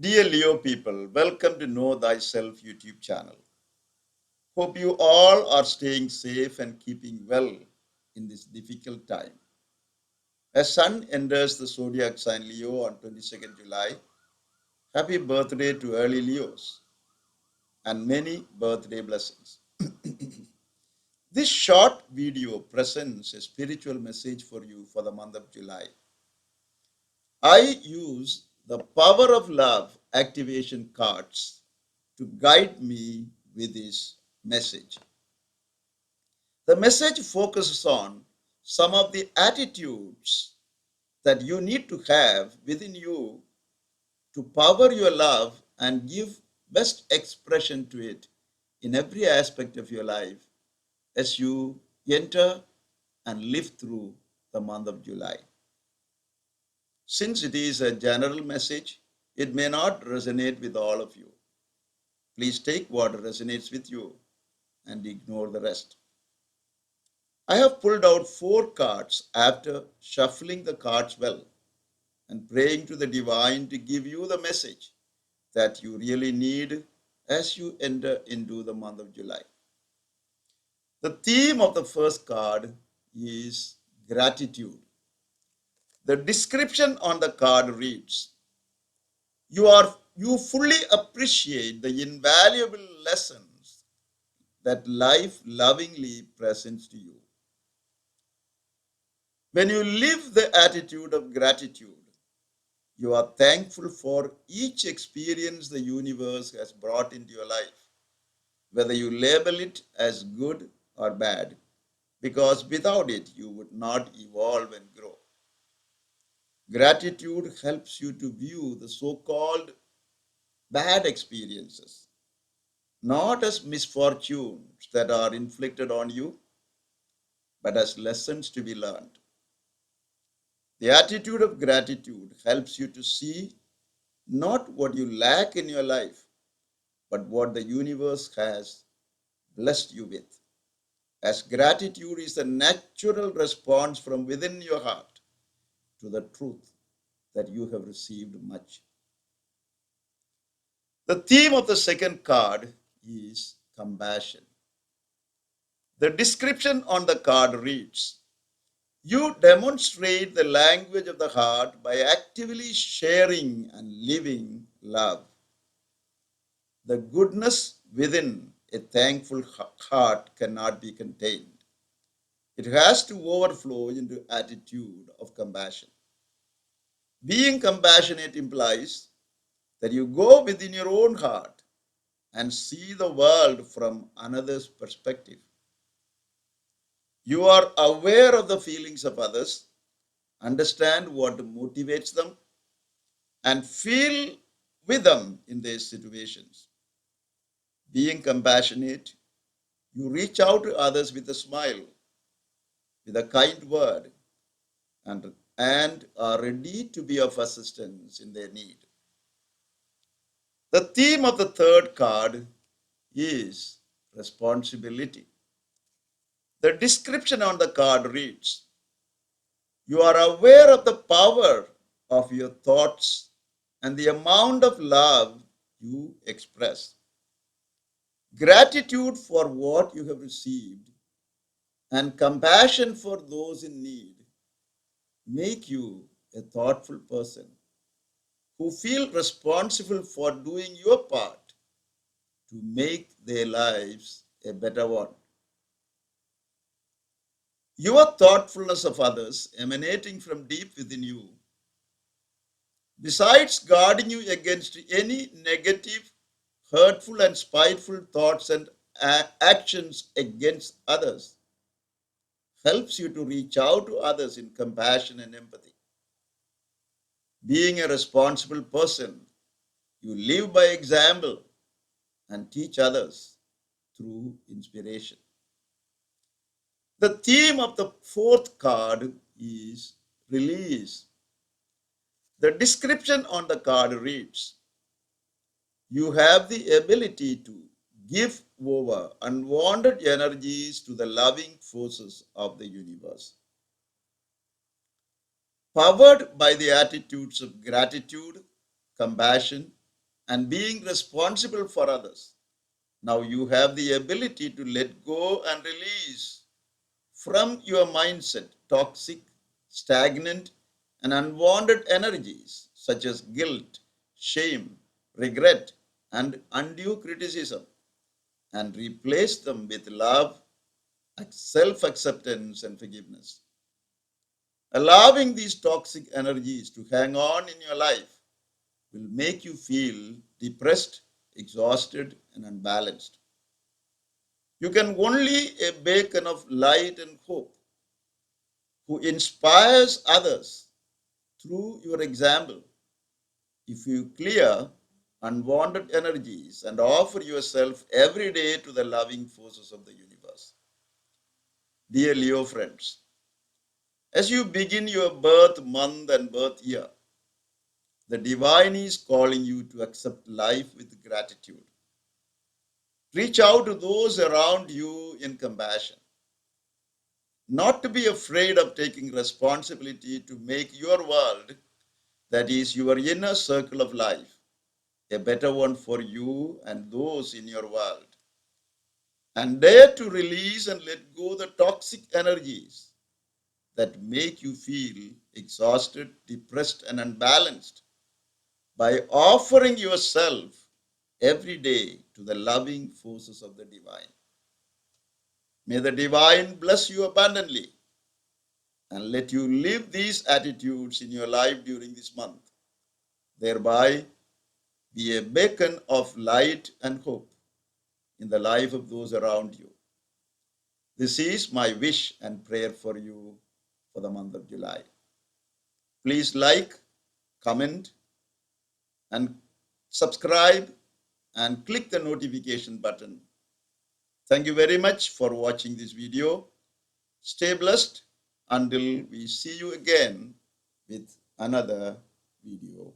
Dear Leo people, welcome to Know Thyself YouTube channel. Hope you all are staying safe and keeping well in this difficult time. As Sun enters the zodiac sign Leo on 22nd July, happy birthday to early Leos and many birthday blessings. This short video presents a spiritual message for you for the month of July. I use the power of love activation cards to guide me with this message. The message focuses on some of the attitudes that you need to have within you to power your love and give best expression to it in every aspect of your life as you enter and live through the month of July. Since it is a general message, it may not resonate with all of you. Please take what resonates with you and ignore the rest. I have pulled out 4 cards after shuffling the cards well and praying to the divine to give you the message that you really need as you enter into the month of July. The theme of the first card is gratitude. The description on the card reads, you fully appreciate the invaluable lessons that life lovingly presents to you. When you live the attitude of gratitude, you are thankful for each experience the universe has brought into your life, whether you label it as good or bad, because without it, you would not evolve and grow. Gratitude helps you to view the so-called bad experiences not as misfortunes that are inflicted on you, but as lessons to be learned. The attitude of gratitude helps you to see not what you lack in your life, but what the universe has blessed you with. As gratitude is a natural response from within your heart to the truth that you have received much. The theme of the second card is compassion. The description on the card reads, you demonstrate the language of the heart by actively sharing and living love. The goodness within a thankful heart cannot be contained. It has to overflow into attitude of compassion. Being compassionate implies that you go within your own heart and see the world from another's perspective. You are aware of the feelings of others, understand what motivates them, and feel with them in these situations. Being compassionate, you reach out to others with a smile, with a kind word, and are ready to be of assistance in their need. The theme of the third card is responsibility. The description on the card reads, you are aware of the power of your thoughts and the amount of love you express. Gratitude for what you have received and compassion for those in need make you a thoughtful person who feel responsible for doing your part to make their lives a better one. Your thoughtfulness of others emanating from deep within you, besides guarding you against any negative, hurtful, and spiteful thoughts and actions against others, helps you to reach out to others in compassion and empathy. Being a responsible person, you live by example and teach others through inspiration. The theme of the fourth card is release. The description on the card reads, you have the ability to give over unwanted energies to the loving forces of the universe. Powered by the attitudes of gratitude, compassion, and being responsible for others. Now you have the ability to let go and release from your mindset toxic, stagnant, and unwanted energies such as guilt, shame, regret, and undue criticism, and replace them with love, self acceptance, and forgiveness. Allowing these toxic energies to hang on in your life will make you feel depressed, exhausted, and unbalanced. You can only a beacon of light and hope who inspires others through your example. If you clear unwanted energies and offer yourself every day to the loving forces of the universe. Dear Leo friends, as you begin your birth month and birth year, the divine is calling you to accept life with gratitude. Reach out to those around you in compassion. Not to be afraid of taking responsibility to make your world, that is your inner circle of life, a better one for you and those in your world. And dare to release and let go the toxic energies that make you feel exhausted, depressed, and unbalanced by offering yourself every day to the loving forces of the divine. May the divine bless you abundantly and let you live these attitudes in your life during this month, thereby be a beacon of light and hope in the life of those around you. This is my wish and prayer for you for the month of July. Please like, comment, and subscribe and click the notification button. Thank you very much for watching this video. Stay blessed until we see you again with another video.